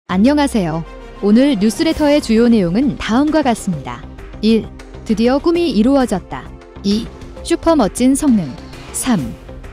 안녕하세요. 오늘 뉴스레터의 주요 내용은 다음과 같습니다. 1. 드디어 꿈이 이루어졌다. 2. 슈퍼 멋진 성능. 3.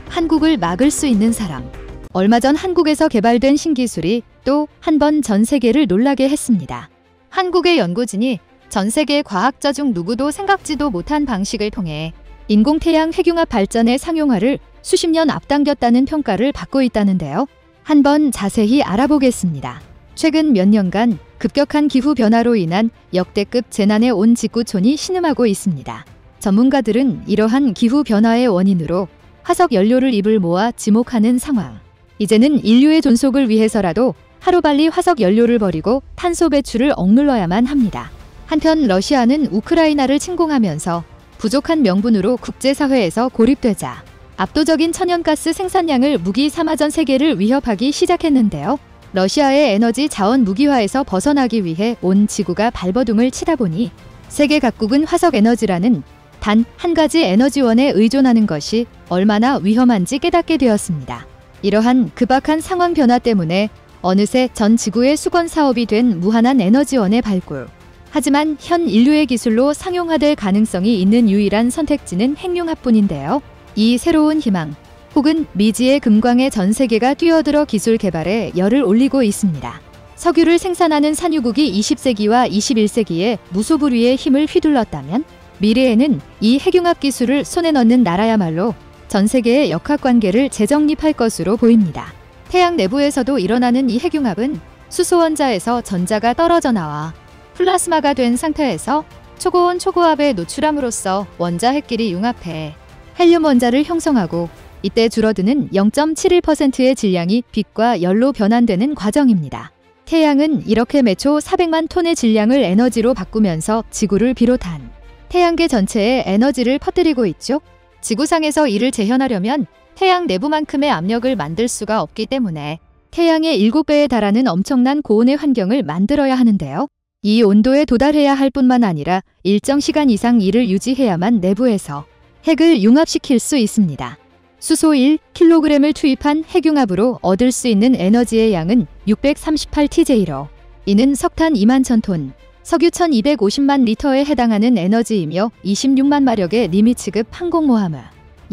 한국을 막을 수 있는 사람. 얼마 전 한국에서 개발된 신기술이 또 한 번 전 세계를 놀라게 했습니다. 한국의 연구진이 전 세계 과학자 중 누구도 생각지도 못한 방식을 통해 인공태양 핵융합 발전의 상용화를 수십 년 앞당겼다는 평가를 받고 있다는데요. 한번 자세히 알아보겠습니다. 최근 몇 년간 급격한 기후변화로 인한 역대급 재난에 온 지구촌이 신음하고 있습니다. 전문가들은 이러한 기후변화의 원인으로 화석 연료를 입을 모아 지목하는 상황. 이제는 인류의 존속을 위해서라도 하루빨리 화석 연료를 버리고 탄소 배출을 억눌러야만 합니다. 한편 러시아는 우크라이나를 침공하면서 부족한 명분으로 국제사회에서 고립되자 압도적인 천연가스 생산량을 무기 삼아 전 세계를 위협하기 시작했는데요. 러시아의 에너지 자원 무기화에서 벗어나기 위해 온 지구가 발버둥을 치다 보니 세계 각국은 화석 에너지라는 단 한 가지 에너지원에 의존하는 것이 얼마나 위험한지 깨닫게 되었습니다. 이러한 급박한 상황 변화 때문에 어느새 전 지구의 수건 사업이 된 무한한 에너지원의 발굴. 하지만 현 인류의 기술로 상용화될 가능성이 있는 유일한 선택지는 핵융합뿐인데요. 이 새로운 희망, 혹은 미지의 금광에 전 세계가 뛰어들어 기술 개발에 열을 올리고 있습니다. 석유를 생산하는 산유국이 20세기와 21세기에 무소불위의 힘을 휘둘렀다면 미래에는 이 핵융합 기술을 손에 넣는 나라야말로 전 세계의 역학관계를 재정립할 것으로 보입니다. 태양 내부에서도 일어나는 이 핵융합은 수소 원자에서 전자가 떨어져 나와 플라스마가 된 상태에서 초고온 초고압에 노출함으로써 원자 핵끼리 융합해 헬륨 원자를 형성하고 이때 줄어드는 0.71%의 질량이 빛과 열로 변환되는 과정입니다. 태양은 이렇게 매초 400만 톤의 질량을 에너지로 바꾸면서 지구를 비롯한 태양계 전체에 에너지를 퍼뜨리고 있죠. 지구상에서 이를 재현하려면 태양 내부만큼의 압력을 만들 수가 없기 때문에 태양의 7배에 달하는 엄청난 고온의 환경을 만들어야 하는데요. 이 온도에 도달해야 할 뿐만 아니라 일정 시간 이상 이를 유지해야만 내부에서 핵을 융합시킬 수 있습니다. 수소 1kg을 투입한 핵융합으로 얻을 수 있는 에너지의 양은 638TJ로 이는 석탄 2만 1000톤, 석유 1250만 리터에 해당하는 에너지이며 26만 마력의 리미츠급 항공모함을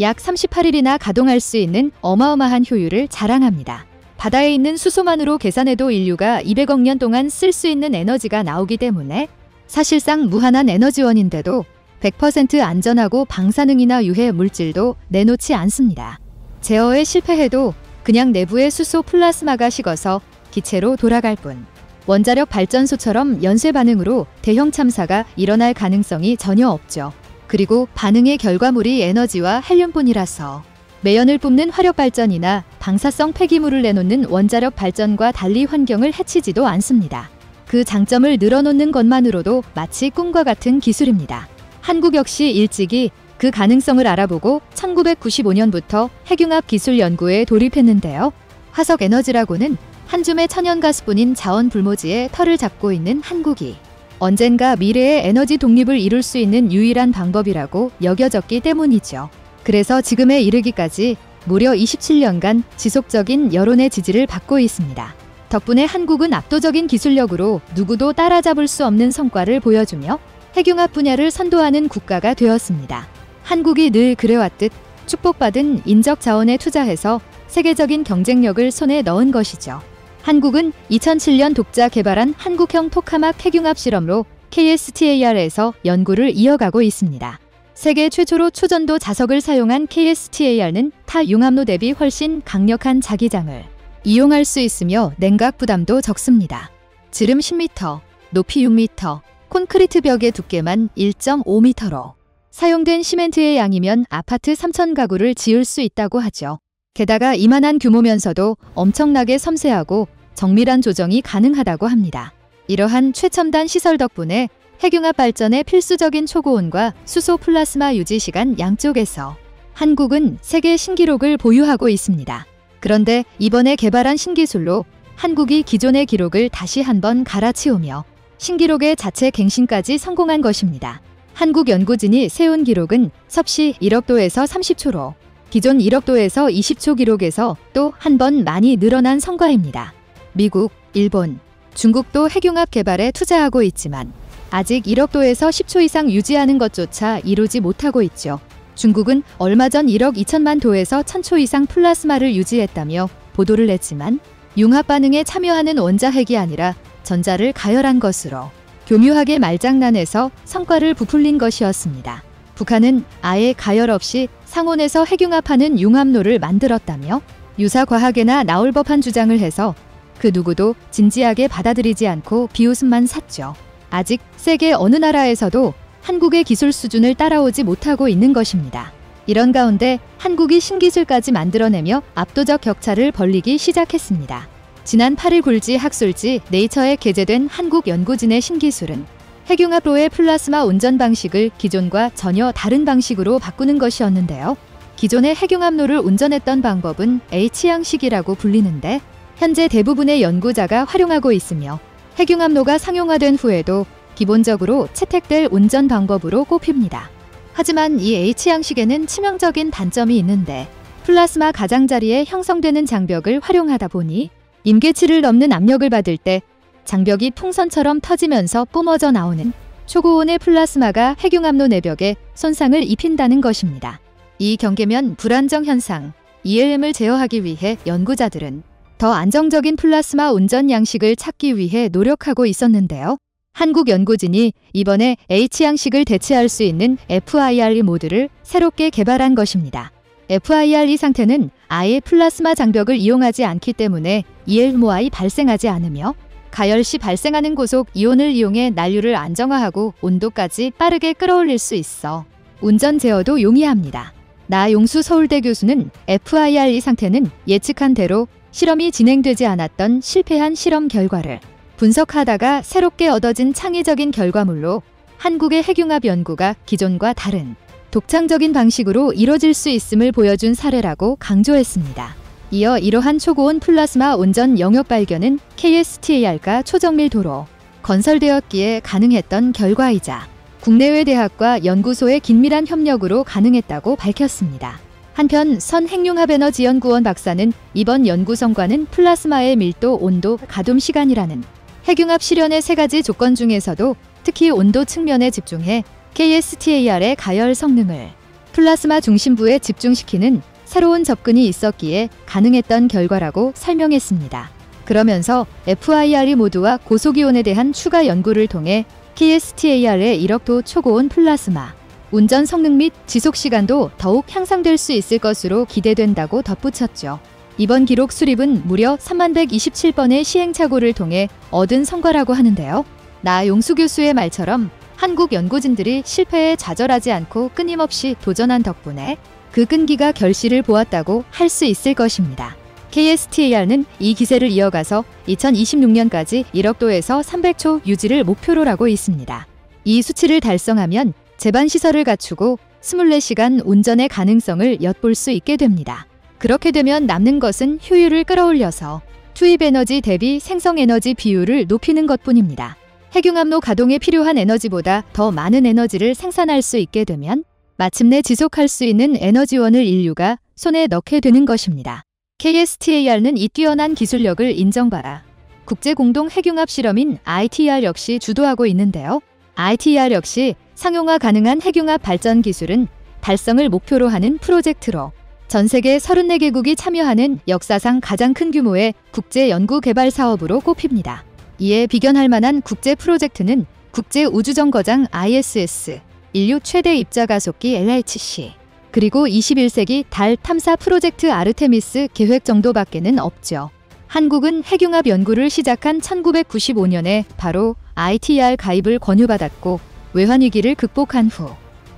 약 38일이나 가동할 수 있는 어마어마한 효율을 자랑합니다. 바다에 있는 수소만으로 계산해도 인류가 200억 년 동안 쓸 수 있는 에너지가 나오기 때문에 사실상 무한한 에너지원인데도 100% 안전하고 방사능이나 유해 물질도 내놓지 않습니다. 제어에 실패해도 그냥 내부의 수소 플라스마가 식어서 기체로 돌아갈 뿐. 원자력 발전소처럼 연쇄 반응으로 대형 참사가 일어날 가능성이 전혀 없죠. 그리고 반응의 결과물이 에너지와 헬륨뿐이라서 매연을 뿜는 화력 발전이나 방사성 폐기물을 내놓는 원자력 발전과 달리 환경을 해치지도 않습니다. 그 장점을 늘어놓는 것만으로도 마치 꿈과 같은 기술입니다. 한국 역시 일찍이 그 가능성을 알아보고 1995년부터 핵융합 기술 연구에 돌입했는데요. 화석 에너지라고는 한 줌의 천연가스뿐인 자원 불모지에 털을 잡고 있는 한국이 언젠가 미래의 에너지 독립을 이룰 수 있는 유일한 방법이라고 여겨졌기 때문이죠. 그래서 지금에 이르기까지 무려 27년간 지속적인 여론의 지지를 받고 있습니다. 덕분에 한국은 압도적인 기술력으로 누구도 따라잡을 수 없는 성과를 보여주며 핵융합 분야를 선도하는 국가가 되었습니다. 한국이 늘 그래왔듯 축복받은 인적 자원에 투자해서 세계적인 경쟁력을 손에 넣은 것이죠. 한국은 2007년 독자 개발한 한국형 토카막 핵융합 실험로 KSTAR에서 연구를 이어가고 있습니다. 세계 최초로 초전도 자석을 사용한 KSTAR는 타 융합로 대비 훨씬 강력한 자기장을 이용할 수 있으며 냉각 부담도 적습니다. 지름 10m, 높이 6m, 콘크리트 벽의 두께만 1.5m로 사용된 시멘트의 양이면 아파트 3,000가구를 지을 수 있다고 하죠. 게다가 이만한 규모면서도 엄청나게 섬세하고 정밀한 조정이 가능하다고 합니다. 이러한 최첨단 시설 덕분에 핵융합 발전의 필수적인 초고온과 수소 플라스마 유지 시간 양쪽에서 한국은 세계 신기록을 보유하고 있습니다. 그런데 이번에 개발한 신기술로 한국이 기존의 기록을 다시 한번 갈아치우며 신기록의 자체 갱신까지 성공한 것입니다. 한국 연구진이 세운 기록은 섭씨 1억도에서 30초로 기존 1억도에서 20초 기록에서 또 한 번 많이 늘어난 성과입니다. 미국, 일본, 중국도 핵융합 개발에 투자하고 있지만 아직 1억 도에서 10초 이상 유지하는 것조차 이루지 못하고 있죠. 중국은 얼마 전 1억 2천만 도에서 1000초 이상 플라스마를 유지했다며 보도를 냈지만 융합 반응에 참여하는 원자핵이 아니라 전자를 가열한 것으로 교묘하게 말장난해서 성과를 부풀린 것이었습니다. 북한은 아예 가열 없이 상온에서 핵융합하는 융합로를 만들었다며 유사과학에나 나올 법한 주장을 해서 그 누구도 진지하게 받아들이지 않고 비웃음만 샀죠. 아직 세계 어느 나라에서도 한국의 기술 수준을 따라오지 못하고 있는 것입니다. 이런 가운데 한국이 신기술까지 만들어내며 압도적 격차를 벌리기 시작했습니다. 지난 8일 굴지 학술지 네이처에 게재된 한국 연구진의 신기술은 핵융합로의 플라스마 운전 방식을 기존과 전혀 다른 방식으로 바꾸는 것이었는데요. 기존의 핵융합로를 운전했던 방법은 H양식이라고 불리는데 현재 대부분의 연구자가 활용하고 있으며 핵융합로가 상용화된 후에도 기본적으로 채택될 운전 방법으로 꼽힙니다. 하지만 이 H양식에는 치명적인 단점이 있는데 플라스마 가장자리에 형성되는 장벽을 활용하다 보니 임계치를 넘는 압력을 받을 때 장벽이 풍선처럼 터지면서 뿜어져 나오는 초고온의 플라스마가 핵융합로 내벽에 손상을 입힌다는 것입니다. 이 경계면 불안정 현상, ELM을 제어하기 위해 연구자들은 더 안정적인 플라스마 운전 양식을 찾기 위해 노력하고 있었는데요. 한국 연구진이 이번에 H양식을 대체할 수 있는 FIRE 모드를 새롭게 개발한 것입니다. FIRE 상태는 아예 플라스마 장벽을 이용하지 않기 때문에 ELMOI 발생하지 않으며 가열 시 발생하는 고속 이온을 이용해 난류를 안정화하고 온도까지 빠르게 끌어올릴 수 있어 운전 제어도 용이합니다. 나용수 서울대 교수는 FIRE 상태는 예측한 대로 실험이 진행되지 않았던 실패한 실험 결과를 분석하다가 새롭게 얻어진 창의적인 결과물로 한국의 핵융합 연구가 기존과 다른 독창적인 방식으로 이뤄질 수 있음을 보여준 사례라고 강조했습니다. 이어 이러한 초고온 플라스마 운전 영역 발견은 KSTAR과 초정밀 도로 건설되었기에 가능했던 결과이자 국내외 대학과 연구소의 긴밀한 협력으로 가능했다고 밝혔습니다. 한편 선 핵융합에너지연구원 박사는 이번 연구 성과는 플라스마의 밀도, 온도, 가동 시간이라는 핵융합 실현의 3가지 조건 중에서도 특히 온도 측면에 집중해 KSTAR의 가열 성능을 플라스마 중심부에 집중시키는 새로운 접근이 있었기에 가능했던 결과라고 설명했습니다. 그러면서 FIRE 모드와 고속이온에 대한 추가 연구를 통해 KSTAR의 1억 도 초고온 플라스마 운전 성능 및 지속시간도 더욱 향상될 수 있을 것으로 기대된다고 덧붙였죠. 이번 기록 수립은 무려 3127번의 시행착오를 통해 얻은 성과라고 하는데요. 나용수 교수의 말처럼 한국 연구진들이 실패에 좌절하지 않고 끊임없이 도전한 덕분에 그 끈기가 결실을 보았다고 할 수 있을 것입니다. KSTAR는 이 기세를 이어가서 2026년까지 1억 도에서 300초 유지를 목표로 하고 있습니다. 이 수치를 달성하면 제반 시설을 갖추고 24시간 운전의 가능성을 엿볼 수 있게 됩니다. 그렇게 되면 남는 것은 효율을 끌어올려서 투입 에너지 대비 생성 에너지 비율을 높이는 것뿐입니다. 핵융합로 가동에 필요한 에너지보다 더 많은 에너지를 생산할 수 있게 되면 마침내 지속할 수 있는 에너지원을 인류가 손에 넣게 되는 것입니다. KSTAR는 이 뛰어난 기술력을 인정받아 국제공동 핵융합 실험인 ITER 역시 주도하고 있는데요. ITER 역시 상용화 가능한 핵융합 발전 기술은 달성을 목표로 하는 프로젝트로 전 세계 34개국이 참여하는 역사상 가장 큰 규모의 국제 연구 개발 사업으로 꼽힙니다. 이에 비견할 만한 국제 프로젝트는 국제우주정거장 ISS, 인류 최대 입자가속기 LHC, 그리고 21세기 달 탐사 프로젝트 아르테미스 계획 정도밖에는 없죠. 한국은 핵융합 연구를 시작한 1995년에 바로 ITER 가입을 권유받았고 외환위기를 극복한 후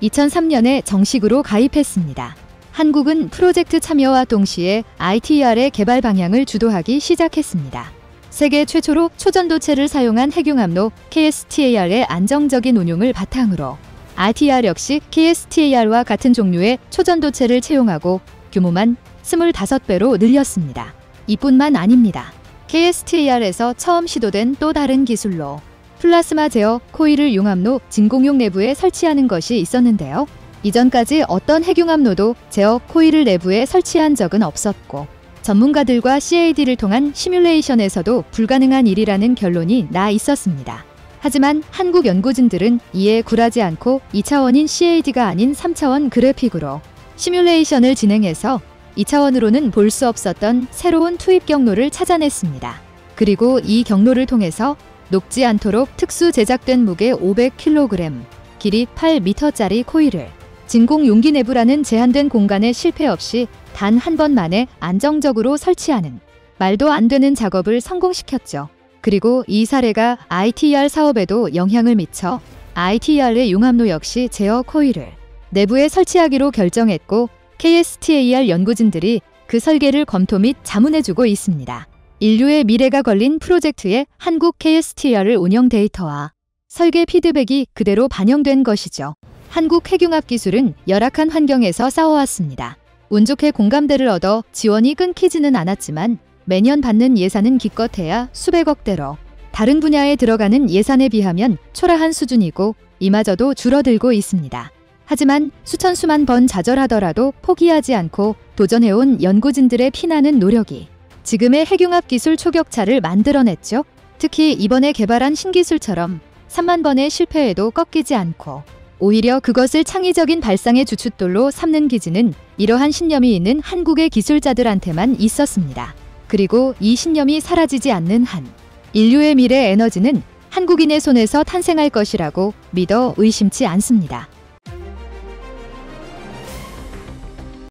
2003년에 정식으로 가입했습니다. 한국은 프로젝트 참여와 동시에 ITER의 개발 방향을 주도하기 시작했습니다. 세계 최초로 초전도체를 사용한 핵융합로 KSTAR의 안정적인 운용을 바탕으로 ITER 역시 KSTAR와 같은 종류의 초전도체를 채용하고 규모만 25배로 늘렸습니다. 이뿐만 아닙니다. KSTAR에서 처음 시도된 또 다른 기술로 플라스마 제어 코일을 융합로 진공용 내부에 설치하는 것이 있었는데요. 이전까지 어떤 핵융합로도 제어 코일을 내부에 설치한 적은 없었고 전문가들과 CAD를 통한 시뮬레이션에서도 불가능한 일이라는 결론이 나 있었습니다. 하지만 한국 연구진들은 이에 굴하지 않고 2차원인 CAD가 아닌 3차원 그래픽으로 시뮬레이션을 진행해서 2차원으로는 볼 수 없었던 새로운 투입 경로를 찾아냈습니다. 그리고 이 경로를 통해서 녹지 않도록 특수 제작된 무게 500kg, 길이 8m짜리 코일을 진공 용기 내부라는 제한된 공간에 실패 없이 단 한 번 만에 안정적으로 설치하는 말도 안 되는 작업을 성공시켰죠. 그리고 이 사례가 ITER 사업에도 영향을 미쳐 ITER의 융합로 역시 제어 코일을 내부에 설치하기로 결정했고 KSTAR 연구진들이 그 설계를 검토 및 자문해주고 있습니다. 인류의 미래가 걸린 프로젝트에 한국 KSTAR 운영 데이터와 설계 피드백이 그대로 반영된 것이죠. 한국 핵융합 기술은 열악한 환경에서 싸워왔습니다. 운 좋게 공감대를 얻어 지원이 끊기지는 않았지만 매년 받는 예산은 기껏해야 수백억대로 다른 분야에 들어가는 예산에 비하면 초라한 수준이고 이마저도 줄어들고 있습니다. 하지만 수천 수만 번 좌절하더라도 포기하지 않고 도전해온 연구진들의 피나는 노력이 지금의 핵융합 기술 초격차를 만들어냈죠. 특히 이번에 개발한 신기술처럼 3만 번의 실패에도 꺾이지 않고 오히려 그것을 창의적인 발상의 주춧돌로 삼는 기지는 이러한 신념이 있는 한국의 기술자들한테만 있었습니다. 그리고 이 신념이 사라지지 않는 한 인류의 미래 에너지는 한국인의 손에서 탄생할 것이라고 믿어 의심치 않습니다.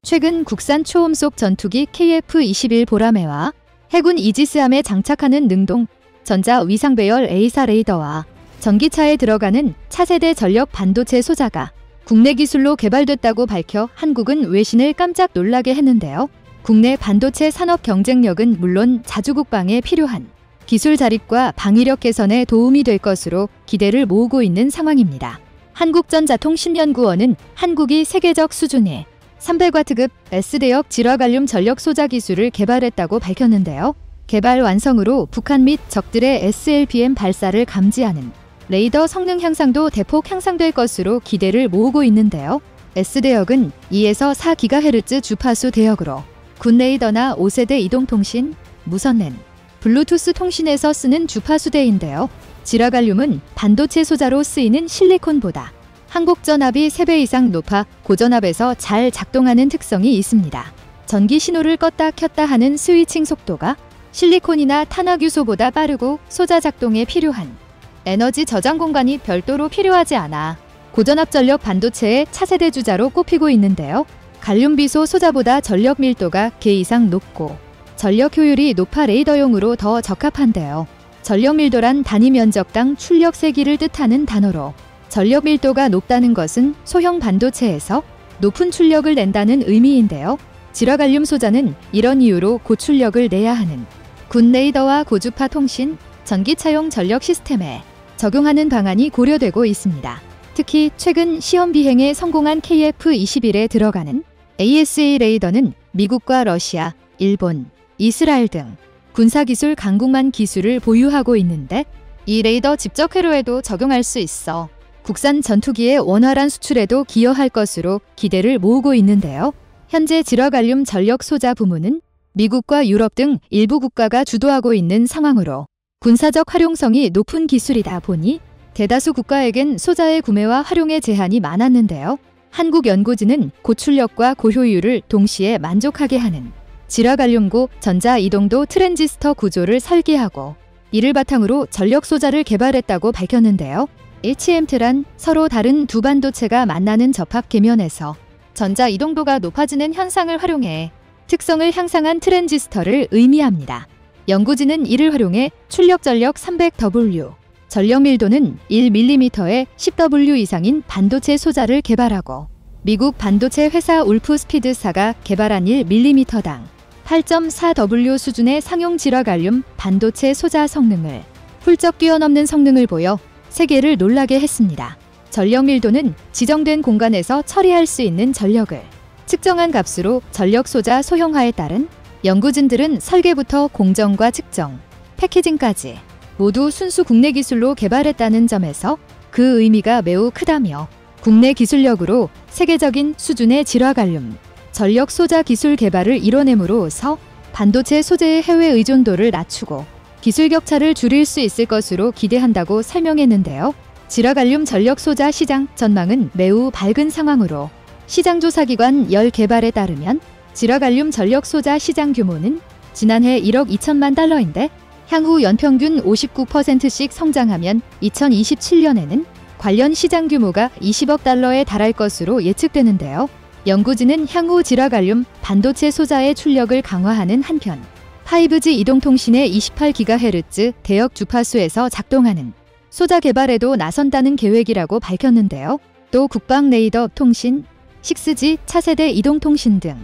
최근 국산 초음속 전투기 KF-21 보라매와 해군 이지스함에 장착하는 능동 전자 위상 배열 A사 레이더와 전기차에 들어가는 차세대 전력 반도체 소자가 국내 기술로 개발됐다고 밝혀 한국은 외신을 깜짝 놀라게 했는데요. 국내 반도체 산업 경쟁력은 물론 자주국방에 필요한 기술 자립과 방위력 개선에 도움이 될 것으로 기대를 모으고 있는 상황입니다. 한국전자통신연구원은 한국이 세계적 수준의 300W급 S대역 질화갈륨 전력 소자 기술을 개발했다고 밝혔는데요. 개발 완성으로 북한 및 적들의 SLBM 발사를 감지하는 레이더 성능 향상도 대폭 향상될 것으로 기대를 모으고 있는데요. S대역은 2에서 4GHz 주파수 대역으로 군 레이더나 5세대 이동통신, 무선랜, 블루투스 통신에서 쓰는 주파수대인데요. 질화갈륨은 반도체 소자로 쓰이는 실리콘보다 항곡전압이 3배 이상 높아 고전압에서 잘 작동하는 특성이 있습니다. 전기 신호를 껐다 켰다 하는 스위칭 속도가 실리콘이나 탄화규소보다 빠르고 소자 작동에 필요한 에너지 저장 공간이 별도로 필요하지 않아 고전압 전력 반도체의 차세대 주자로 꼽히고 있는데요. 갈륨비소 소자보다 전력 밀도가 개 이상 높고 전력 효율이 높아 레이더용으로 더 적합한데요. 전력 밀도란 단위 면적당 출력 세기를 뜻하는 단어로 전력 밀도가 높다는 것은 소형 반도체에서 높은 출력을 낸다는 의미인데요. 질화갈륨 소자는 이런 이유로 고출력을 내야 하는 군 레이더와 고주파 통신, 전기차용 전력 시스템에 적용하는 방안이 고려되고 있습니다. 특히 최근 시험 비행에 성공한 KF-21에 들어가는 ASA 레이더는 미국과 러시아, 일본, 이스라엘 등 군사기술 강국만 기술을 보유하고 있는데 이 레이더 직접 회로에도 적용할 수 있어 국산 전투기의 원활한 수출에도 기여할 것으로 기대를 모으고 있는데요. 현재 질화갈륨 전력 소자 부문은 미국과 유럽 등 일부 국가가 주도하고 있는 상황으로 군사적 활용성이 높은 기술이다 보니 대다수 국가에겐 소자의 구매와 활용에 제한이 많았는데요. 한국 연구진은 고출력과 고효율을 동시에 만족하게 하는 질화갈륨고 전자이동도 트랜지스터 구조를 설계하고 이를 바탕으로 전력 소자를 개발했다고 밝혔는데요. HMT란 서로 다른 두 반도체가 만나는 접합 계면에서 전자이동도가 높아지는 현상을 활용해 특성을 향상한 트랜지스터를 의미합니다. 연구진은 이를 활용해 출력 전력 300W, 전력 밀도는 1mm의 10W 이상인 반도체 소자를 개발하고 미국 반도체 회사 울프스피드사가 개발한 1mm당 8.4W 수준의 상용 질화갈륨 반도체 소자 성능을 훌쩍 뛰어넘는 성능을 보여 세계를 놀라게 했습니다. 전력 밀도는 지정된 공간에서 처리할 수 있는 전력을 측정한 값으로 전력 소자 소형화에 따른 연구진들은 설계부터 공정과 측정, 패키징까지 모두 순수 국내 기술로 개발했다는 점에서 그 의미가 매우 크다며 국내 기술력으로 세계적인 수준의 질화갈륨 전력 소자 기술 개발을 이뤄냄으로써 반도체 소재의 해외 의존도를 낮추고 기술 격차를 줄일 수 있을 것으로 기대한다고 설명했는데요. 지라갈륨 전력 소자 시장 전망은 매우 밝은 상황으로 시장 조사기관 열개발에 따르면 지라갈륨 전력 소자 시장 규모는 지난해 1억 2천만 달러인데 향후 연평균 59%씩 성장하면 2027년에는 관련 시장 규모가 20억 달러에 달할 것으로 예측되는데요. 연구진은 향후 지라갈륨 반도체 소자의 출력을 강화하는 한편 5G 이동통신의 28GHz 대역 주파수에서 작동하는 소자 개발에도 나선다는 계획이라고 밝혔는데요. 또 국방 레이더 통신, 6G 차세대 이동통신 등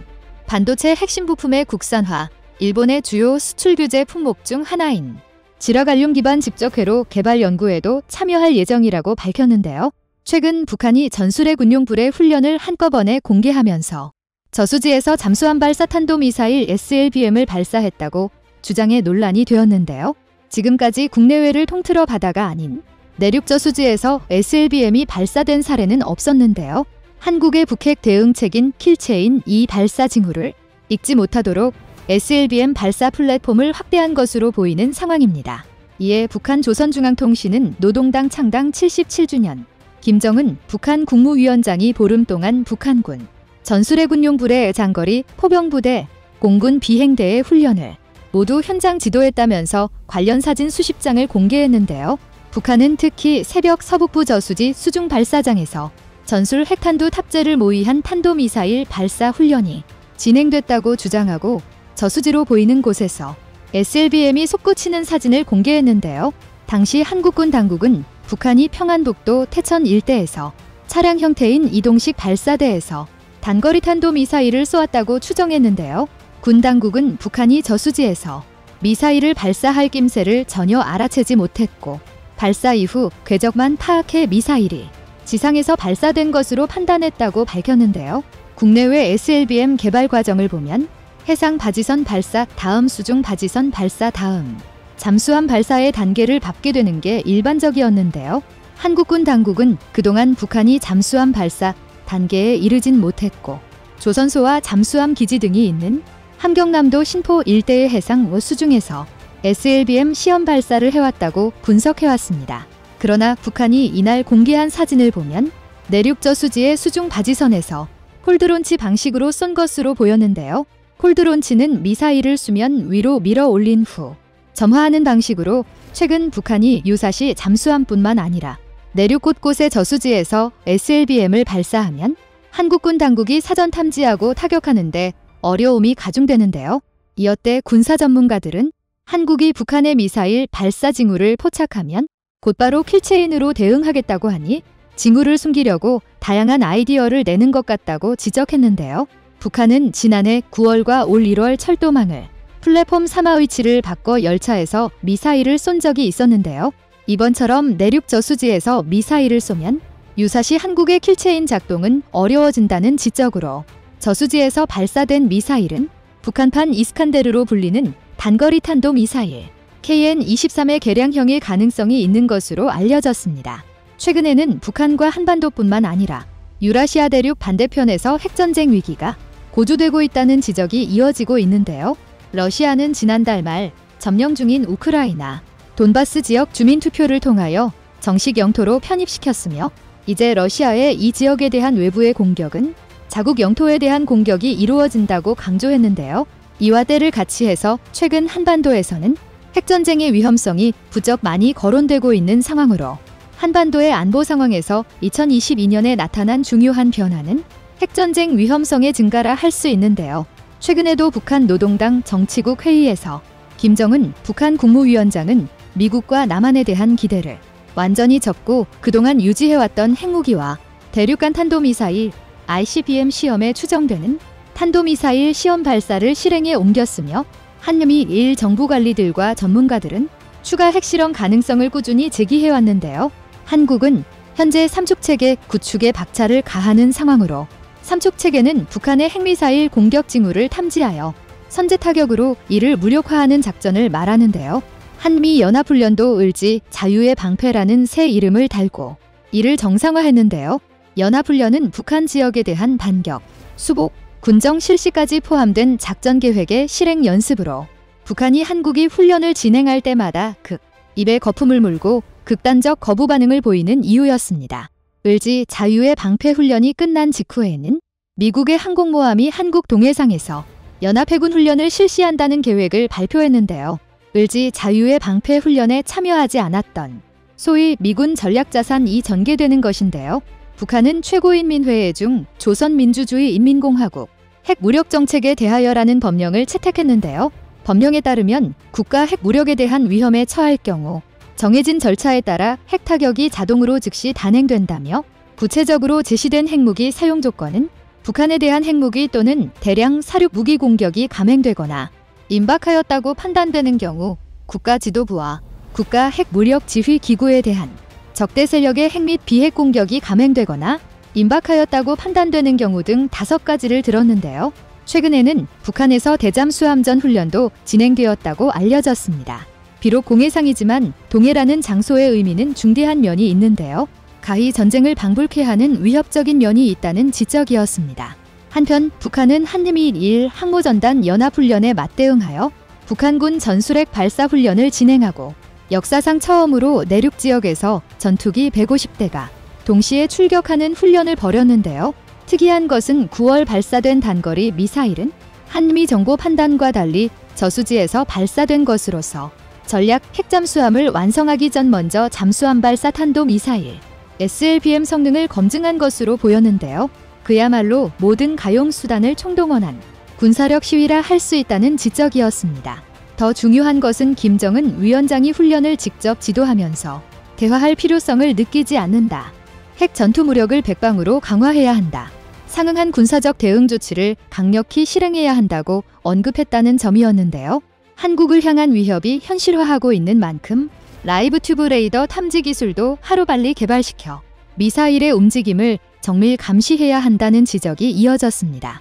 반도체 핵심 부품의 국산화, 일본의 주요 수출 규제 품목 중 하나인 지라갈륨 기반 집적회로 개발 연구에도 참여할 예정이라고 밝혔는데요. 최근 북한이 전술핵 운용불의 훈련을 한꺼번에 공개하면서 저수지에서 잠수함 발사 탄도미사일 SLBM을 발사했다고 주장해 논란이 되었는데요. 지금까지 국내외를 통틀어 바다가 아닌 내륙 저수지에서 SLBM이 발사된 사례는 없었는데요. 한국의 북핵 대응책인 킬체인 이 발사 징후를 잊지 못하도록 SLBM 발사 플랫폼을 확대한 것으로 보이는 상황입니다. 이에 북한 조선중앙통신은 노동당 창당 77주년, 김정은 북한 국무위원장이 보름 동안 북한군 전술핵 운용불의 장거리 포병부대, 공군 비행대의 훈련을 모두 현장 지도했다면서 관련 사진 수십 장을 공개했는데요. 북한은 특히 새벽 서북부 저수지 수중 발사장에서 전술 핵탄두 탑재를 모의한 탄도미사일 발사 훈련이 진행됐다고 주장하고 저수지로 보이는 곳에서 SLBM이 솟구치는 사진을 공개했는데요. 당시 한국군 당국은 북한이 평안북도 태천 일대에서 차량 형태인 이동식 발사대에서 단거리 탄도미사일을 쏘았다고 추정했는데요. 군 당국은 북한이 저수지에서 미사일을 발사할 낌새를 전혀 알아채지 못했고 발사 이후 궤적만 파악해 미사일이 지상에서 발사된 것으로 판단했다고 밝혔는데요. 국내외 SLBM 개발 과정을 보면 해상 바지선 발사 다음 수중 바지선 발사 다음 잠수함 발사의 단계를 밟게 되는 게 일반적이었는데요. 한국군 당국은 그동안 북한이 잠수함 발사 단계에 이르진 못했고 조선소와 잠수함 기지 등이 있는 함경남도 신포 일대의 해상 수중에서 SLBM 시험 발사를 해왔다고 분석해왔습니다. 그러나 북한이 이날 공개한 사진을 보면 내륙 저수지의 수중 바지선에서 콜드론치 방식으로 쏜 것으로 보였는데요. 콜드론치는 미사일을 수면 위로 밀어 올린 후 점화하는 방식으로 최근 북한이 유사시 잠수함뿐만 아니라 내륙 곳곳의 저수지에서 SLBM을 발사하면 한국군 당국이 사전 탐지하고 타격하는데 어려움이 가중되는데요. 이어때 군사 전문가들은 한국이 북한의 미사일 발사 징후를 포착하면 곧바로 킬체인으로 대응하겠다고 하니 징후를 숨기려고 다양한 아이디어를 내는 것 같다고 지적했는데요. 북한은 지난해 9월과 올 1월 철도망을 플랫폼 3화 위치를 바꿔 열차에서 미사일을 쏜 적이 있었는데요. 이번처럼 내륙 저수지에서 미사일을 쏘면 유사시 한국의 킬체인 작동은 어려워진다는 지적으로 저수지에서 발사된 미사일은 북한판 이스칸데르로 불리는 단거리 탄도 미사일 KN-23의 개량형일 가능성이 있는 것으로 알려졌습니다. 최근에는 북한과 한반도뿐만 아니라 유라시아 대륙 반대편에서 핵전쟁 위기가 고조되고 있다는 지적이 이어지고 있는데요. 러시아는 지난달 말 점령 중인 우크라이나 돈바스 지역 주민투표를 통하여 정식 영토로 편입시켰으며 이제 러시아의 이 지역에 대한 외부의 공격은 자국 영토에 대한 공격이 이루어진다고 강조했는데요. 이와 때를 같이 해서 최근 한반도에서는 핵전쟁의 위험성이 부쩍 많이 거론되고 있는 상황으로 한반도의 안보 상황에서 2022년에 나타난 중요한 변화는 핵전쟁 위험성의 증가라 할 수 있는데요. 최근에도 북한 노동당 정치국 회의에서 김정은 북한 국무위원장은 미국과 남한에 대한 기대를 완전히 접고 그동안 유지해왔던 핵무기와 대륙간 탄도미사일 ICBM 시험에 추정되는 탄도미사일 시험 발사를 실행에 옮겼으며 한미일 정부관리들과 전문가들은 추가 핵실험 가능성을 꾸준히 제기해왔는데요. 한국은 현재 삼축체계 구축에 박차를 가하는 상황으로 삼축체계는 북한의 핵미사일 공격 징후를 탐지하여 선제 타격으로 이를 무력화하는 작전을 말하는데요. 한미연합훈련도 을지 자유의 방패라는 새 이름을 달고 이를 정상화했는데요. 연합훈련은 북한 지역에 대한 반격, 수복, 군정 실시까지 포함된 작전 계획의 실행 연습으로 북한이 한국이 훈련을 진행할 때마다 입에 거품을 물고 극단적 거부 반응을 보이는 이유였습니다. 을지 자유의 방패 훈련이 끝난 직후에는 미국의 항공모함이 한국 동해상에서 연합해군 훈련을 실시한다는 계획을 발표했는데요. 을지 자유의 방패 훈련에 참여하지 않았던 소위 미군 전략자산이 전개되는 것인데요. 북한은 최고인민회의 중 조선민주주의인민공화국 핵무력정책에 대하여라는 법령을 채택했는데요. 법령에 따르면 국가 핵무력에 대한 위험에 처할 경우 정해진 절차에 따라 핵타격이 자동으로 즉시 단행된다며 구체적으로 제시된 핵무기 사용 조건은 북한에 대한 핵무기 또는 대량 사륙 무기 공격이 감행되거나 임박하였다고 판단되는 경우 국가 지도부와 국가 핵무력 지휘 기구에 대한 적대 세력의 핵 및 비핵 공격이 감행되거나 임박하였다고 판단되는 경우 등 5가지를 들었는데요. 최근에는 북한에서 대잠수함전 훈련도 진행되었다고 알려졌습니다. 비록 공해상이지만 동해라는 장소의 의미는 중대한 면이 있는데요. 가히 전쟁을 방불케 하는 위협적인 면이 있다는 지적이었습니다. 한편 북한은 한미1 항모전단 연합훈련에 맞대응하여 북한군 전술핵 발사 훈련을 진행하고 역사상 처음으로 내륙 지역에서 전투기 150대가 동시에 출격하는 훈련을 벌였는데요. 특이한 것은 9월 발사된 단거리 미사일은 한미 정보 판단과 달리 저수지에서 발사된 것으로서 전략 핵잠수함을 완성하기 전 먼저 잠수함 발사 탄도미사일 SLBM 성능을 검증한 것으로 보였는데요. 그야말로 모든 가용 수단을 총동원한 군사력 시위라 할 수 있다는 지적이었습니다. 더 중요한 것은 김정은 위원장이 훈련을 직접 지도하면서 대화할 필요성을 느끼지 않는다. 핵 전투 무력을 백방으로 강화해야 한다. 상응한 군사적 대응 조치를 강력히 실행해야 한다고 언급했다는 점이었는데요. 한국을 향한 위협이 현실화하고 있는 만큼 라이브 튜브 레이더 탐지 기술도 하루빨리 개발시켜 미사일의 움직임을 정밀 감시해야 한다는 지적이 이어졌습니다.